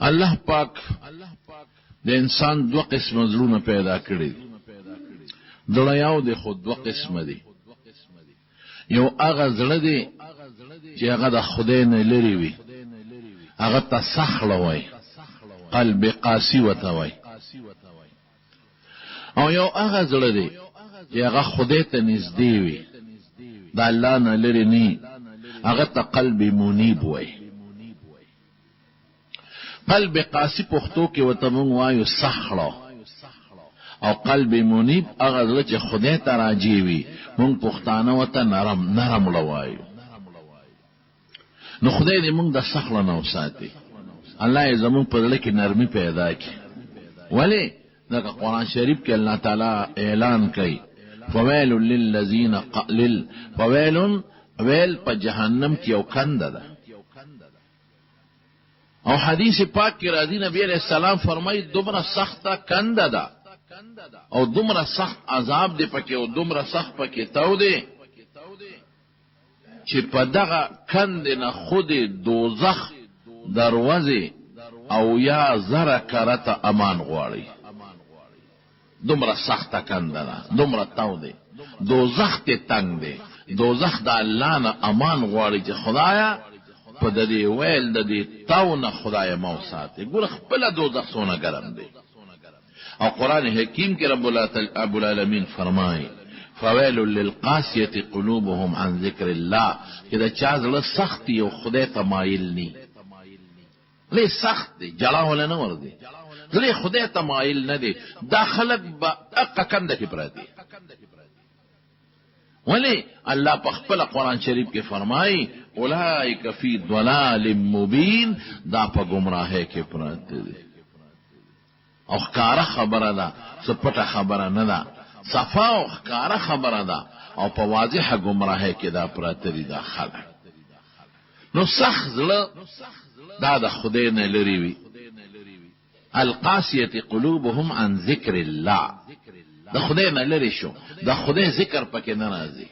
الله پاک د انسان دو قسم زړونه پیدا کړی دړه یو د خود دو قسم دي یو هغه زړه دی چې هغه د خدای نه لري وي هغه تسخله وای قلب قاسی وته وای او یو هغه زړه دی چې هغه خدای ته نږدې وي د الله نه لري نه هغه ته قلب منیب وای قلب قاسی پښتو کې وته مونږ وایو سخله او قلب منیب هغه زړه چې خدای ته راځي وي مونږ پښتانه وته نرم لوایو نو خدای دې مونږ د سخله نه وساتي الله یې زمونږ په زړه کې نرمي پیدا کړي ولی دغه قرآن شریف کې الله تعالی اعلان کوي فویل للذین فویل ویل په جهنم کې یو کنده ده او حدیث پاک کې راځي نبی علیہ السلام فرمایي دومره سخته کنده ده او دومره سخت عذاب دی پکې او دومره سخت پکې تاو دی چې په دغه کند نه خود دوزخ دروازه او یا زره کرته امان غواړي دومره سخته کنده ده دومره تاو دی دوزخ ته تنگ دی دوزخ د الله نه امان غواړي چې خدایا په دې ویل د دې تاو نه خدای مو ساتي ګور خپل دوزخ سونه ګرم دی او قرآن حکیم کې رب العالمین فرمایي فویل للقاسیه قلوبهم عن ذکر الله چې دا چا زړه سخت یو خدای ته مایل ني لې سخت دی جلا ولا نه ور دي زړه خدای ته مایل نه دي داخلك کنده کې پراتی ولی الله په خپل قرآن شریف کې فرمایي اولئک فی ضلال مبین دا په گمراهی کې پراته دي او ښکاره خبره ده سپټه خبره نه ده صفا او ښکاره خبره ده او په واضحه گمراهی کې دا پراته دي دا خلک نو سخت زړه دا د خدای نه لري وي القاسیه قلوبهم عن ذکر الله د خدای نه لري شو د خدای ذکر پکې نه راځي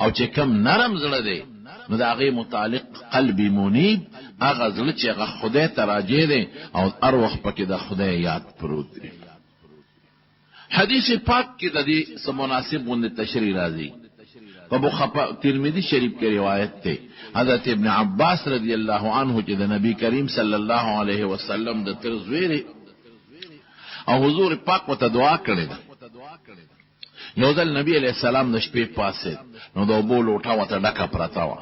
او چې کم نرم زړه دی نو د هغه متعلق قلبی منیب هغه زړه چې هغه خدای ته راځي دی او هر وخت پکې د خدای یاد پروت دی حدیث پاک کې د دې سم مناسب غونډه تشریح راځي په ترمذی شریف کې روایت ده حضرت ابن عباس رضی الله عنه چې د نبی کریم صلی الله علیه وسلم د ترزویری او حضور پاک وته دعا کړې ده یو ځل نبی علیہ السلام د شپې پاسه نو د اوبو لوټه وته ډکه پرتا و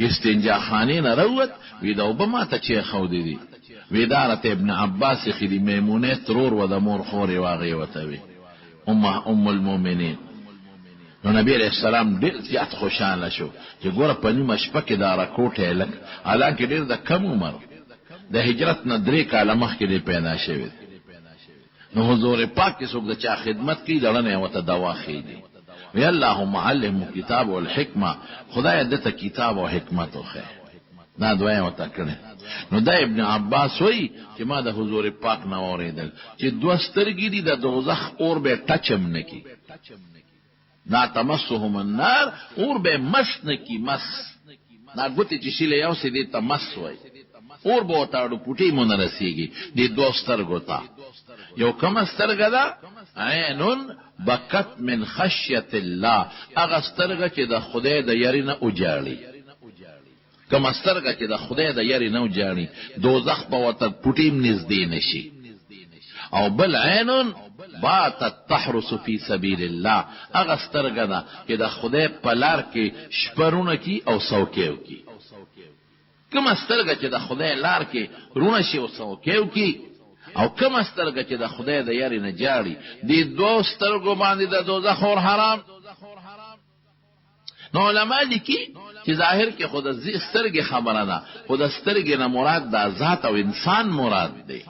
استنجا خانه نه وروت وی دا وب ماته چې خو دي ویدارت ابن عباس خدی میمونه ترور و د مور خوري واغي وته وی ام المؤمنین نو نبی علیہ السلام ډیر زیات خوشاله شو چې ګوره په نیمه شپه کې دا راکوټه لک حالانکه ډیر د کم عمر د هجرت نه 3 کاله مخکې پیدا شوی نو حضور پاک کې څوک د چا خدمت کوي لړنه وته دوا خېږي وی اللهم علم کتاب والحکمه خدای دته کتاب او حکمت وخه دا دعا وته کړه نو دا ابن عباس وی چې ما د حضور پاک نه اوریدل چې دوسترګی دي د دوزخ اور به ټچم نکی نا تمسهم النار اور به مس نکی مس نا ګوتی چې شیله یو سې دې تمس وای اور به وتاړو پټي مونږ رسیږي دې دوستر ګوتا یو کم سترګه ده عینون بکت من خشیت الله هغه سترګه چې د خدای د یری نه اوجاړي کم سترګه چې د خدای د یری نه اوجاړي دوزخ په وته پټیم نږدې نشي او بل عینون باتت تحرس فی سبیل الله هغه سترګه ده چې د خدای په لار کې شپرونه کی او سوکیو کی کم سترګه چې د خدای لار کې رونه شي او سوکیو کی او کم سترګه چې د خدای د یاري نه جاړي دې دوه سترګو باندې د دوزخ اور حرام نو علماء لیکي چې ظاهر کې خود د سترګې خبره ده خود د سترګې نه مراد د ذات او انسان مراد دی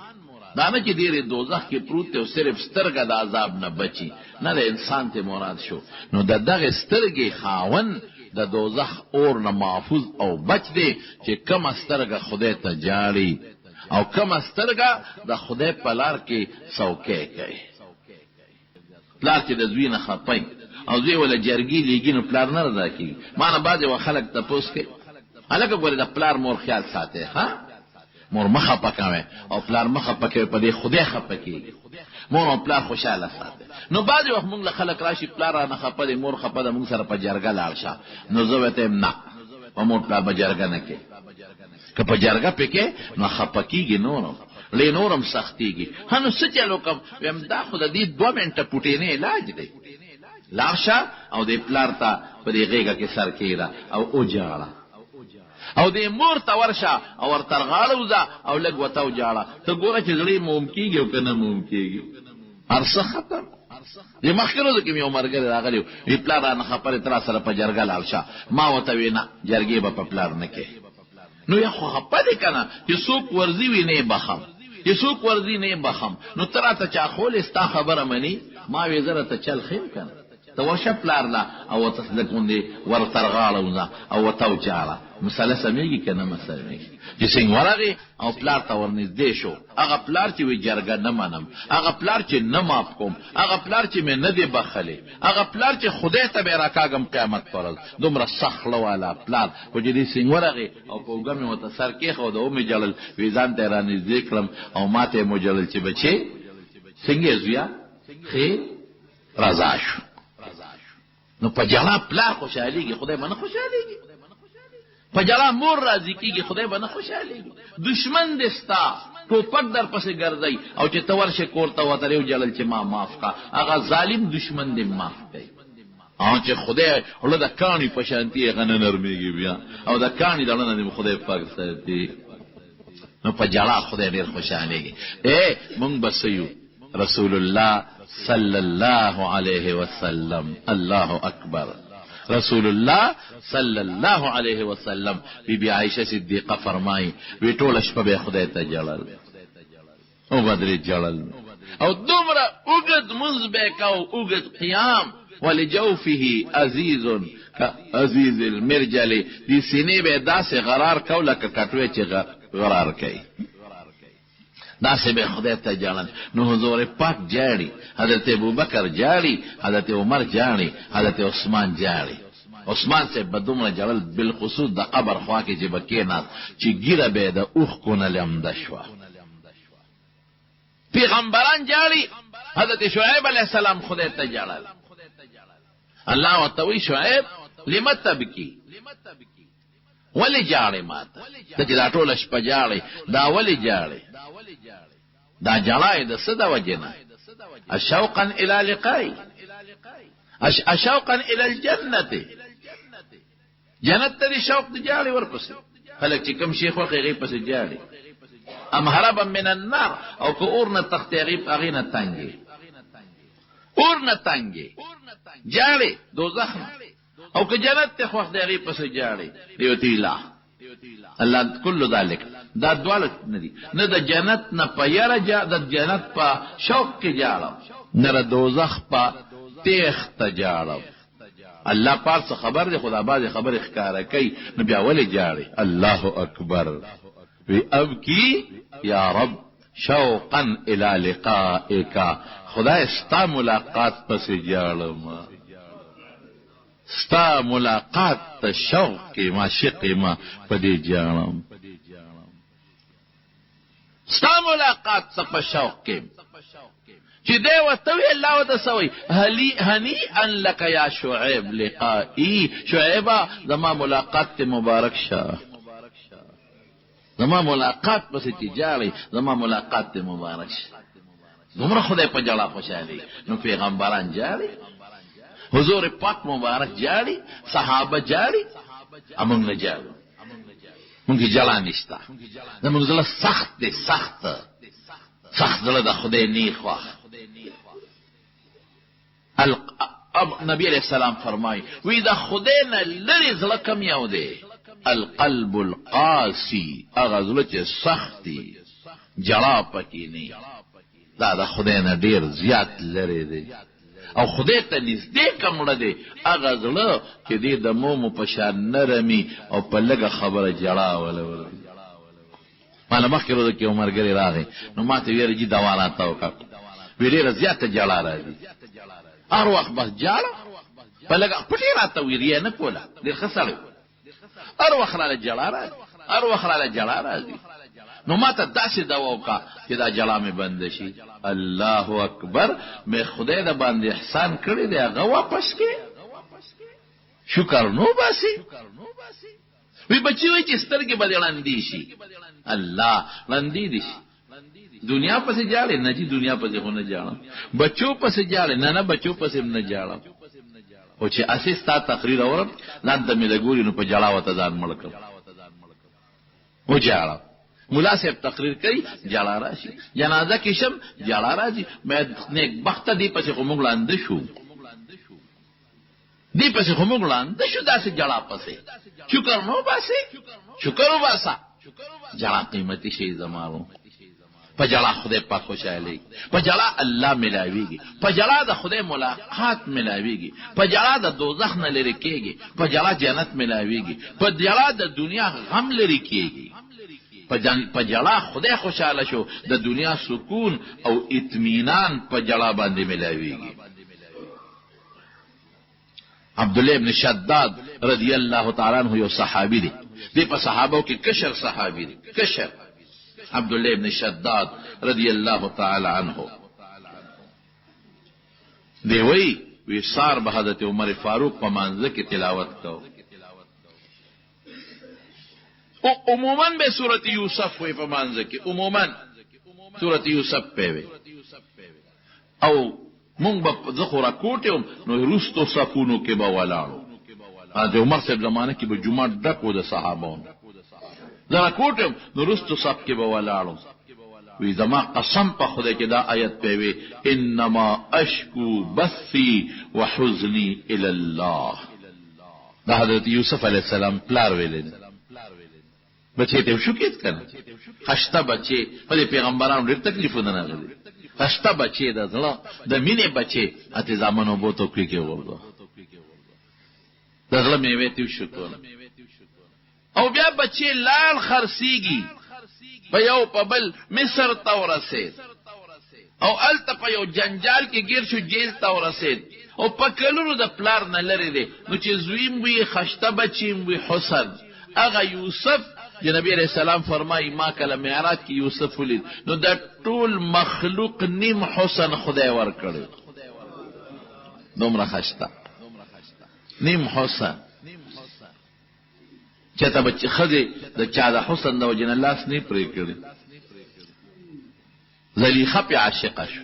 دا نه چې ډېر دوزخ کې پروت او صرف سترګه د عذاب نه بچي نه د انسان ته مراد شو نو د دغه سترګې خاون د دوزخ اور نه محفوظ او بچ دی چې کم سترګه خدای ته جاړي او کم سترګه د خدای په لار کې سوکې کوي پلار چې د زوی نه خپای او زوی ولا جرګي لګي نو پلار نه رضا کوي مانه بعض خلک تاسو کې الګ غوړي د پلار مور خیال ساتي ها مور مخه پکاوي او پلار مخه پکوي په دې خدای خپکیږي مور او پلار خوشاله ساتي. نو بعض وخت موږ له خلک راشي پلار نه خپه دي مور خپه ده موږ سره په جرګه لاړ شه نو زه وته نه په مور پلار په جرګه نه کې که په جرګه پکې نو خپکیږي نو له نورم سختيږي. هنو څه چلو کوم ویم دا خو د دې 2 منټه پټې نه علاج دی لاشه او د پلار ته په دې غېګه کې سر کېدا او جاړه او د مور ته ورشه او ورترغاړه وځه او لګ وته او جاړه ته ګوره چې زړی ممکیږي او کنه ممکیږي ارسه ختم. د مخکرو د کوم یو مرګ راغلی وی پلار نه خبره تر سره په جرګه لاړشه ما وته وینا جرګې به په پلار نه کې نو یا خو خپه کنه چې څوک ورزي وی نه بخم چې څوک ورزي نه بخم نو تراته چا خول استا خبره مني ما وی زره ته چل خیم کنه ته ورشه پلار لا او تسلکوندې ورترغاړه وځه او وته جاړه مساله سمېږي کنه مساله سمېږي چې څنګه ورغه او پلار ته ورنږدې شو هغه پلار چې وی جرګه نه منم هغه پلار چې نه ماف کوم هغه پلار چې مې نه دی بخلې هغه پلار چې خدای ته به راکاګم قیامت پرل دومره سخله والا پلار خو دې څنګه ورغه او په ګمه وته سر کې خو د اومې جلل ویزان ته رانږدې کړم او ماته مجلل چې بچي څنګه زویا خیر رضا شو نو په جلا پلار خوشاليږي خدای باندې خوشاليږي په جلا مور راضي کیږي خدای باندې خوشاليږي دشمن دستا ټوپک در پسې ګرځي او چې تور شي کوړه وتریو جلل چې ما معاف کا هغه ظالم دشمن دې معاف کوي او چې خدای له د کانی په شانتي غنه نرميږي بیا او د کانی دلته دې خدای پاک ساتي نو په جلا خدای ډېر خوشاليږي مونږ بسيو رسول الله صلی الله علیه وسلم الله اکبر رسول الله صلی الله علیه وسلم بی بی عائشہ صدیقہ فرمائی وی ټول شپه به خدای ته جلال او بدر جلال او دومره اوګد منځ به کاو اوګد قیام ولجوفه عزیز عزیز المرجل دی سینې به داسې غرار کوله کټوي چې غرار کوي داسې به خدای ته جانن نو حضور پاک جاړي حضرت ابوبکر جاړي حضرت عمر جاړي حضرت عثمان جاړي عثمان سے بدومره جلل بالخصوص د قبر خوا کې چې بکینات چې ګیره به د اوخ کونه لمده شو پیغمبران جاړي حضرت شعیب علیہ السلام خدای ته جاړل الله وتوي شعیب لم تبکی ولی جاړي ماته ته چې دا ټول شپه جاړي دا ولی جاړي دا جړای د صدا وجنه اشوقا الى لقاي اشوقا الى الجنه جنت ته شوق د جاړي ورپسې خلک چې کوم شیخ وقې پسې جاړي ام هربا من النار او که اورنه تخت غیب اغینه تنګي اورنه تنګي جاړي دوزخ او که جنت ته خو د غیب پسې جاړي دیوتی الله الله کل ذلک دا دواله ندی نه د جنت نه په یاره جا د جنت په شوق کې جاړو نه د دوزخ په تیخ ته جاړو الله پاک خبر دی خدا باز خبر ښکارا کوي نو بیا ولې جاړي الله اکبر وی ابکی یا رب شوقا الى لقائک خدای استا ملاقات پس جاړم ستا ملاقات ته شوق ما شق ما پدې جانم ستا ملاقات ته په شوق کې چې دی وتوی الله وتسوي هني ان لك يا شعيب لقائي شعيبا زما ملاقات ته مبارک شه زما ملاقات پس تجاري زما ملاقات ته مبارک شه دومره خدای په جلا خوشالي نو پیغمبران جاري حضور پاک مبارک جاړي صحابه جاړي امون نه جاړي مونږ جلا نشتا زموږ زله سخت دي سخت زله د خدای نه خو نبی علیہ السلام فرمای وی د خدای نه لري زله کم یو دی القلب القاسي اغه زله چې سختي جلا پکې نه دا د خدای نه ډیر زیات لري دی او خدای ته نږدې کمړه دی هغه زړه چې دې د مومو په شان نرمي او په لږه خبره جړا ولا مالا مخکې ورځ کې عمرګری راغی نو ماته ویل چې دوا راته وکړه وی ډېره زیاته جړا راځي هر وخت بس جړا په لږه پټې راته ویل نه کوله ډېر ښه سړی هر وخت راله جړا راځي هر وخت راله جړا راځي نو ما ته داسې دوا وکړه چې دا جلا مې بند شي. الله اکبر، مې خدای د باندې احسان کړی دی، هغه واپس کې شکر نو باسي. وی بچی وی چې سترګې به ړندې شي. الله ړندې دي شي. دنیا پسې جاړې نه چې دنیا پسې خو نه جاړم، بچو پسې جاړې نه بچو پسې نه جاړم. او چې اسې ستا تقریر اورم لاندې مې لګوري نو په جړا وته ځان مړ کړم و جاړم. ملا صاحب تقریر کوي جړا راشي، جنازه کې شم جړا راځي. مې نیک بخته دی پسې خو موږ لاندې شو، دی پسې خو موږ لاندې شو، داسې جړا پسې شکر نو باسي، شکر وباسه. جړا قیمتي شی زمارو. په جړا خدای پاک خوشاله، په جړا الله ملاويږي، په جړا د خدای ملاقات ملاويږي، په جړا د دوزخ نه لري کېږي، په جړا جنت ملاويږي، په جړا د دنیا غم لري کېږي، په جړا خدای خوشاله شو، د دنیا سکون او اطمینان په جړا باندې ملاويږي. عبد الله ابن شداد رضی الله تعالی عنہ یو صحابي دی، دی په صحابو کې کشر صحابي دی، کشر عبد الله ابن شداد رضی الله تعالی عنہ. دی وی سار به حضرت عمر فاروق په منځ کې تلاوت کو، او عموما به سورۃ یوسف وی په منځ کې، عموما سورۃ یوسف په وی. او مونږ به ذخره کوټم نو رستو صفونو کې به ولاړو. د عمر صاحب زمانه کې به جمعه ډکو د صحابانو، زه کوټم نو رستو صف کې به ولاړو. وی زما قسم په خدای کې دا آیت په وی انما اشکو بثی وحزنی الی الله. دا حضرت یوسف علیہ السلام پلار ویل، بچی ته شو کېد کنه، خشته بچی په پیغمبرانو ډېر تکلیفونه راغلي، خشته بچی د زړه د مینې بچی اته زمانو بوتو کې ورغو د زړه میوه ته شو کول. او بیا بچی لال خرسیږي په یو په بل مصر ته ورسید، او الته په یو جنجال کې گیر شو، جیل ته ورسید، او په کلونو د پلار نه لري دی. نو چې زویم وي خشته بچیم وي حسن، هغه یوسف چې نبی علیہ السلام فرمایي ما کله معراج کې یوسف ولید نو د ټول مخلوق نیم حسن خدای ورکړي، دومره خشته نیم حسن. چاته بچی خدای د چا د حسن د وجنه لاس نه پرې کړی. زلیخه په عاشقه شو،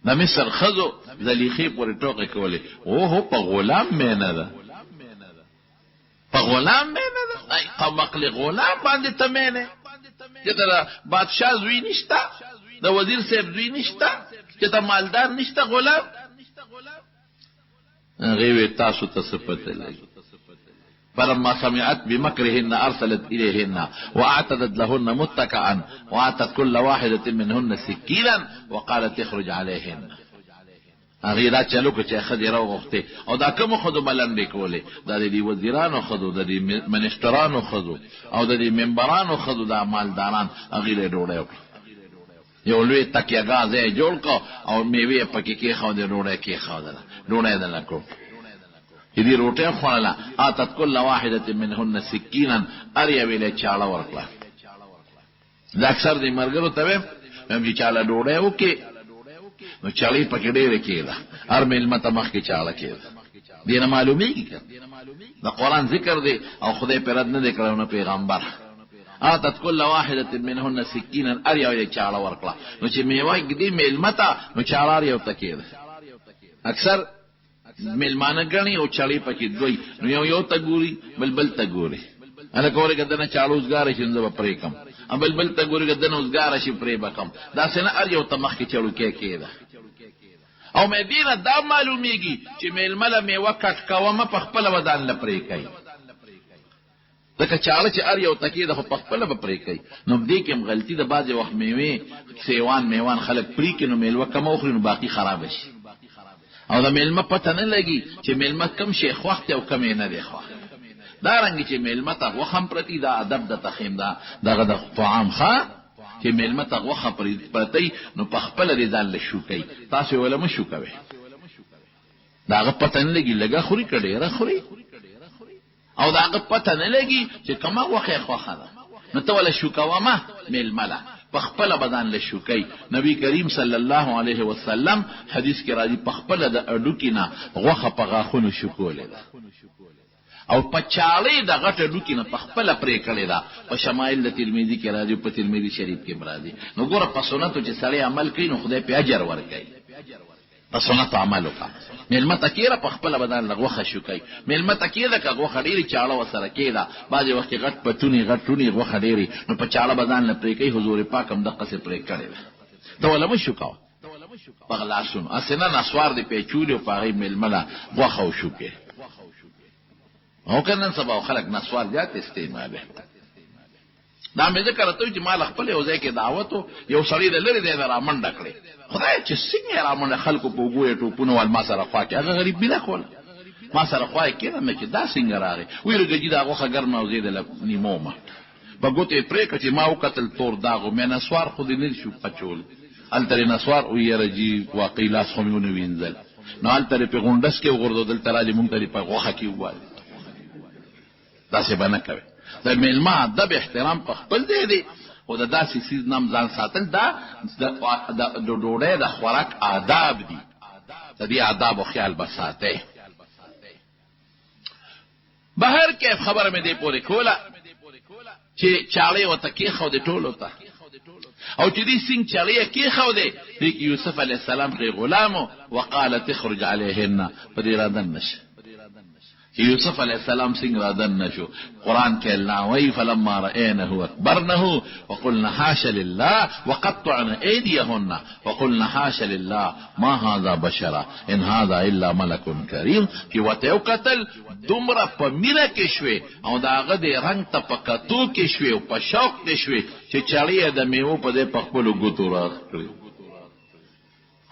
د مصر خزو زلیخه پورې ټوکې کولې، او هو په غلام مې نه ده، په غلام مې نه ده، ای قمقل غلام باندې ته مې نه چې دا بادشاہ زوی نشته، د وزیر صاحب زوی نشته، چې ته مالدار نشته، غلام. غیوی تاسو ته صفت لګي. فلما سمعت بمكرهن ارسلت اليهن واعتدت لهن متكئا واعطت كل واحده منهن سكينا وقالت اخرج عليهن. هغه دا چلو کو چې خدای راوغخته، او دا کوم خدو بلندې کولې، دا د وزیرانو خدو، د منشترانو خدو، او د منبرانو خدو، د مالداران هغه له ډوړې وکړه. یو لوی تکیه‌ګاه ځای جوړ کو او میوه پکې کې خو د ډوړې کې خو ده ډوړې ده لکو دې روټه خوړله. اتت كل واحده منهن سكينا اريا ویله چاړه ورکړه. دا اکثر دې مرګرو ته هم چې چاړه ډوړې وکي نو چاړې پکې ډېر کېده، هر ملمه ته مخ کې چاړه کېده. دې نه معلومیږي دا قرآن ذکر دی او خدای پر رد نه دی کړو نه پیغمبر. اتت كل واحده منهن سكينا اريا ویله چاړه ورکړه. نو چې میوه دې ملمه ته نو چاړه یو تکېده. اکثر ملمانه غني او چړې پکې دوی، نو یو ته ګوري بلبل ته ګوري، انا کوله کدنه چالوزګار شي نو پرې کم، ام بلبل ته ګوري کدنه اوسګار شي پرې بکم. دا څنګه ار یو ته مخ کې چړو کې کېده. او مدینه دا معلومیږي چې ململه میوه کټ کومه په خپل ودان لپاره کوي، دغه چاله چې ار یو تکې د په خپل به پرې کوي. نو دې کې غلطي د بعض وخت میوه سیوان میوان خلک پرې کینو میلوه کم او خري نو باقی خراب شي، او دا ملمه پته نه لګي چې ملمه کم شیخ وخت او کم نه دی خو. دا رنګ چې ملمه ته وخم پرتی دا ادب د تخیم دا دغه د طعام ښه چې ملمه ته وخه پرتی نو په خپل دې ځان له شو کوي، تاسو ولا مو شو کوي. داغه پته نه لګي لګه خوري کډه را خوري، او داغه پته نه لګي چې کومه وخه خوخه ده. نو ته ولا شوکوامه میلمله په خپل بدن له شوکي. نبی کریم صلی الله علیه وسلم حدیث کې راځي په خپل د اډوکی نه غوخه په غاخونو شکولې ده او په چاړې د غټه ډوکی نه په خپل پرې کړې ده. په شمایل د ترمذی کې راځي، په ترمذی شریف کې راځي. نو ګوره په سنتو چې سړی عمل کوي نو خدای په اجر ورکوي. په سنت عمل وکړه. میلمه ته کېره په خپل بدن له غوښه شوکي. میلمه ته کېده که غوښه ډېرې چاړه ورسره کېده، بعضې وخت کې غټ پتونې غټ ټونې غوښه ډېرې نو په چاړه بدن له پرې کوي. حضور پاک هم دقسې پرې کړې ده. ته وله مه شوکوه په غلاسونو، هسې نه نسوار دې پیچولي او په هغې میلمه له غوښه وشوکې. او که نن سبا خلک نسوار زیات استعمالوي. دا مې ذکر ته چې ما له خپل یو ځای کې دعوت و، یو سړي د لرې ځای نه رامنډه کړې. خدای چې څنګه یې رامنډه خلکو په اوږو یې ټوپونه ول ما سره خوا کې. هغه غریب بینه کوله ما سره خوا یې کېنه چې دا څنګه راغی. ویې رګجي دا غوښه ګرمه او زه یې د نیمومه په ګوتې یې پرې کړه چې ما وکتل تور داغ و. مې نسوار خو دې نه شو پچول. هلته یې نسوار و یاره جي واقعي لاس خو مې ونه وینځل. نو هلته یې په غونډس کې وغورځېدل، ته راځې مونږ ته یې په غوښه کې ووایي. داسې به نه کوي. د میلمه ادب احترام په خپل دی دی، خو د داسې څیز نه ځان ساتل دا د ډوډۍ د خوراک آداب دي. د دې آدابو خیال به ساتئ. بهر کیف خبره مې دې پورې کوله چې چاړې ورته کېښودې ټولو ته، او چې دې سینګ چاړې یې کېښودې دې کې یوسف علیه السلام پرې غلام و. وقالت اخرج علیهن، په دې رادن نشه چې یوسف علیہ السلام څنګه رادن نشو. قرآن کې الله وی فلما رأینه اکبرنه وقلنا حاش لله وقطعنا ایدیهن وقلنا حاش لله ما هذا بشرا ان هذا الا ملک کریم. چې وته یو قتل دومره په مینه کې شوې او د هغه د رنګ ته په کتو کې شوې او په شوق کې شوې چې چړې د میوو په دې په خپلو ګوتو راخ کړې.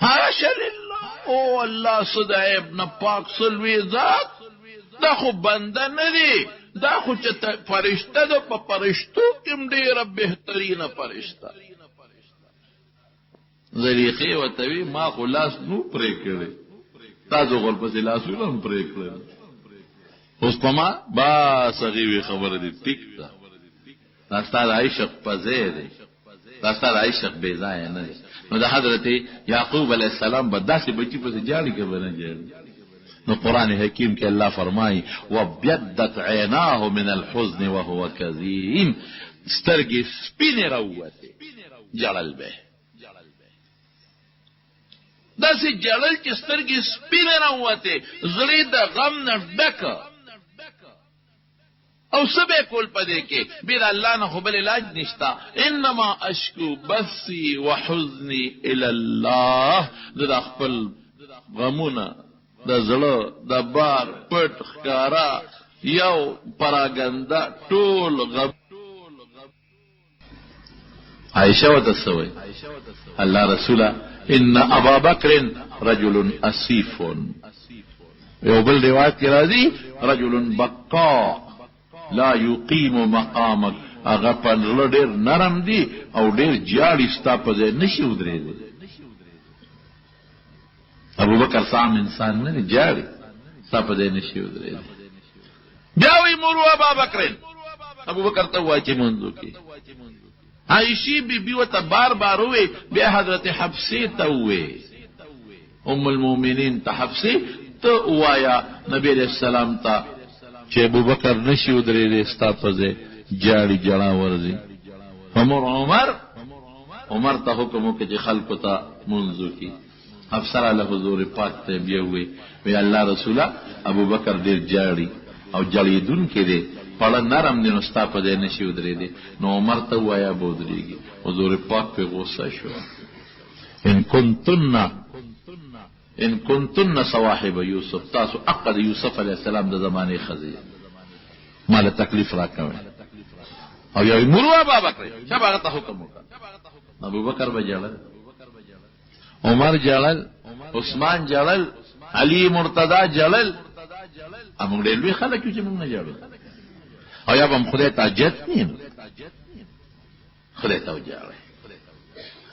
حاش لله، او الله صدای ابن پاک سلوی ذات، دا خو بنده نه دی، دا خو چې فرشته ده، په فرشتو کې هم ډېره بهترینه فرشته. زلیخې ورته وی ما خو لاس نو پرې کړی، تاسو غورپسې لاسونه هم پرې کړل. اوس په ما بس هغې وی خبره دي ټیک ده، دا ستا د عشق په ځای دی، دا ستا د عشق بې ځایه نه دی. نو د حضرت یعقوب علیه السلام به داسې بچي پسې جاړي که به نه جاړي. نو قرآن حکیم کې الله فرمائی وَبْيَدَّتْ عَيْنَاهُ مِنَ الْحُزْنِ وَهُوَ كَظِيمٌ. سترګې سپینې راووتې، جړل به داسې جړل چې سترګې سپینې راووتې، زړه د غم نه ډکه. او څه به کول په دې کې؟ بېر الله نه خو بل علاج نشته. انما اشکو بثي وحزني الى الله. د خپل غمونه د زړه د بار پټ ښکارا یو پراګنده ټول غم. عائشہ ورته سوی الله رسوله ان ابا بکر رجل اسیف. یو بل روایت کې راځي رجل بقا لا یقیم مقامک. هغه په زړه ډېر نرم دی او ډېر جاړي، ستا په ځای نشي ودرېدی. ابو بکر سام انسان نه دی، جاړي ستا په ځای نشي ودرېدی. بیا وی مرو ابا بکر، ابو بکر ته وایي چې منځ وکړي. عائشې بیبي ورته بار بار ووی، بیا حضرت حفصې ته ووی، ام المؤمنین ته حفصې ته ووایه نبی علیہ السلام ته چې ابو بکر نشي ودرېدی ستا په ځای، جاړي جړا ورځي. عمر ته حکم وکړي چې خلکو ته منځ وکړي. افسر علی حضور پاک ته بیا وی الله رسوله ابو بکر ډېر جاړي او جړېدونکی دی، پړه نرم دی، نو ستا په ځای نشي ودرېدی. نو عمر ته ووایه به ودرېږي. حضور پاک پې غوسه شو. ان کنتن صواحب یوسف، تاسو حق د یوسف علیه السلام د زمانې ښځې ما له تکلیف را کوئ. او یو مرو ابا بکر، چا به هغه ته حکم وکړ. ابو بکر به جړل، عمر جړل، عثمان جړل، علی مرتضی جړل. موږ ډېر لوی خلک یو چې موږ نه جړو. او یا به هم خدای ته حاجت نه، خدای ته وجاړئ.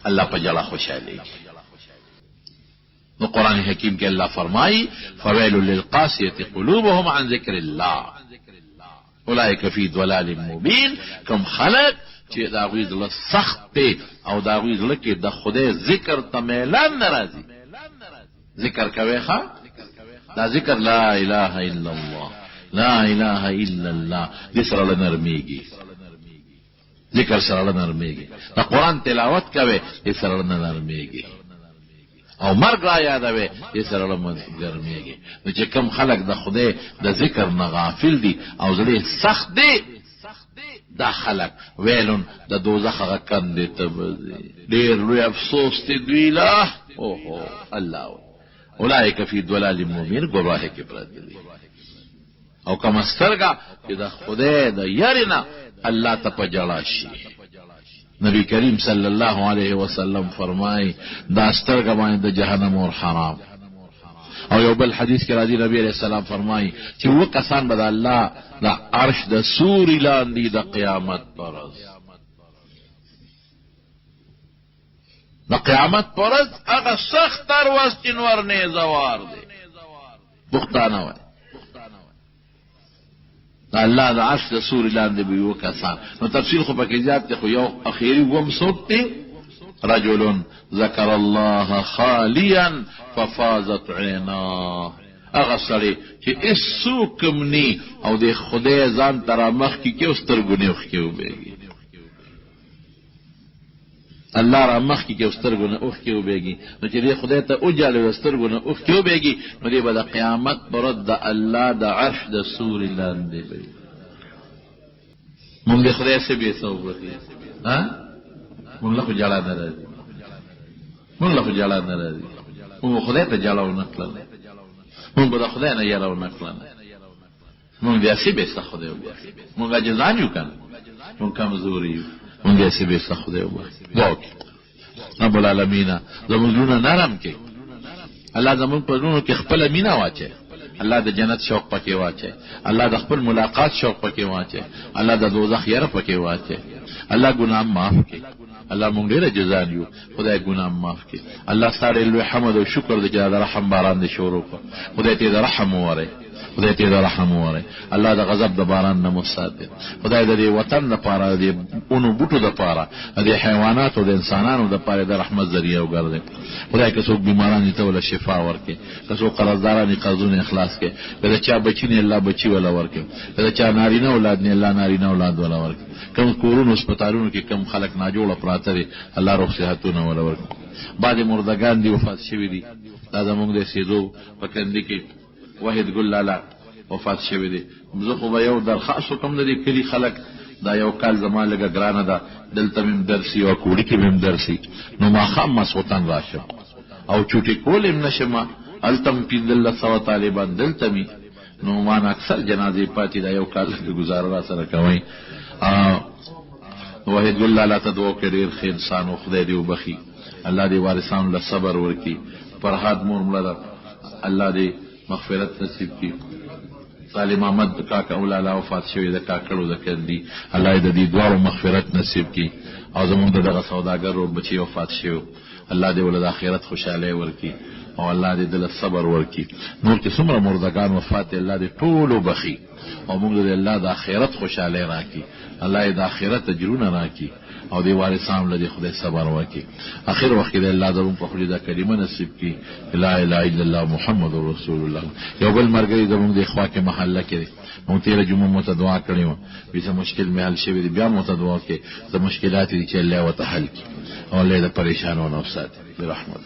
الله په جړه خوشحالېږي. نو قرآن حکیم کې الله فرمائی فویل للقاسیة قلوبهم عن ذکر الله. اولئک فی ضلال مبین. کم خلق چې دا غوی زړه سخت دی او دا غوی زړه کې د خدای ذکر ته میلان ناراضي. ذکر کوي ښا دا ذکر لا اله الا الله لا اله الا الله دې سره نرميږي، ذکر سره نرميږي. دا قران تلاوت کوي دې سره نرميږي، او مرګ را یادوي دې سره نرميږي. نو چې کم خلق د خدای د ذکر نه غافل دي او زړه سخت دي، دا خلق ویلون د دوزخ هغه کندې ته ډېر لوی افسوس دی دوی له اوهو الله. اولئک فی ضلال مبین، گمراه کې پراته دي. او کما سترګه چې د خدای د یارنا الله ته په جړا شي. نبی کریم صلی الله علیه وسلم فرمای دا سترګه باندې د جهنم اور حرام. او یو بل حدیث کې راځي نبی علیہ السلام فرمای چې و کسان به الله د عرش د سوري لاندې د قیامت پرز، د قیامت پرز هغه سخت تر وسنور نه زوار دي پښتانه وای الله د عرش د سوري لاندې به و کسان. نو تفصیل خو پکې زیات دی، خو یو اخیری وم سوتي رجل ذکر الله خالیا ففازت عینا. هغه سړی چې هیڅوک نی او د خدای ځان تر مخ کې او سترګونه وخ کې وبېږي، الله را مخ کې او سترګونه وخ کې وبېږي. نو چې د خدای ته اوجاله سترګونه وخ کې وبېږي، نو دی به د قیامت پرد د الله د عرش د سوري لاندې وي. مونږ د خدای څخه به څه وکړي؟ مونږ له جړا نه راځي، مونږ له جړا نه راځي، مونږ خدای ته جړاو نه کړل، مونږ به د خدای نه یراو نه کړل، مونږ بیا څه به څه خدای وکړي؟ مونږ جزان یو کنه، مونږ کمزوري یو، مونږ بیا څه به څه خدای وکړي؟ دوک رب العالمین زموږ لونه نرم کې، الله زموږ په لونو کې خپل مینا واچي، الله د جنت شوق پکې واچي، الله د خپل ملاقات شوق پکې واچي، الله د دوزخ یره پکې واچي، الله ګناه معاف کړي. الله مونږ ډېر جزان یو، خدای ګناه معاف کړي. الله ستاره لوی حمد او شکر دې چې د رحم باران دې شروع کړ. خدای ته د رحم وره، خدای ته د رحم وره. الله د غضب د باران نه مساتر. خدای د دې وطن لپاره، د اونو بوټو لپاره، د حیواناتو د انسانانو لپاره د رحمت ذریعہ وګرځي. خدای که څوک بیماران ته ول شفا ورکړي، که څوک قرضداران قرضونه اخلاص کړي، که چا بچی نه الله بچی ولا ورکړي، که چا نارینه اولاد نه الله نارینه اولاد ولا ورکړي. کم کورونو هسپتالونو کې کم خلک ناجوړه پراته دي، الله روغ صحتونه ولا ورکړي. بعض مردگان دي وفات شوي دي، دا زموږ د سیدو په کندې کې وحید ګل لالا وفات شوي دي. زه خو به یو درخواست وکړم د دې کلي خلک، دا یو کال زما لږه ګرانه ده، دلته مې درسي او کوړي کې مې درسي، نو ماښام مسوتن راشم او چوټې کول هم نشم، هلته م 1500 طالبان دلته مې، نو مان اکثر جنازې پاتې دا یو کال کې ګزاره را سره کوئ. وحید ګل لالا ته دعا وکړئ، ډېر ښه انسان و، خدای دې وبخي، الله دې وارثانو له صبر ورکړي. فرهاد مور مړه ده، الله دې مغفرت نصیب کړي. سالم احمد کاکا اولالا وفات شوی د کاکړو د کندي، الله دې دې دواړو مغفرت نصیب کړي. او زموږ دغه سوداګر بچي وفات شوی، الله دې ولې د آخرت خوشاله ورکړي او الله دې دل صبر ورکړي. نور چې څومره مردگان وفات الله دې ټول وبخي او موږ دې الله د آخرت خوشاله راکړي، الله دې د آخرت اجرونه راکړي او دې وارثان له خدای صبر وکړي. اخر وخت دې الله زموږ په خپل د کلمه نصیب کړي، لا اله الا الله محمد رسول الله. یو بل مرګري زموږ د اخوا کې محله کې مونږ تیره جمعه مو ته دعا کړې وه، چې مشکل مې حل شوی دی، بیا مو ته دعا کې د مشکلات دي چې الله وته حل کړي او الله دې پریشانونه وساتي برحمت.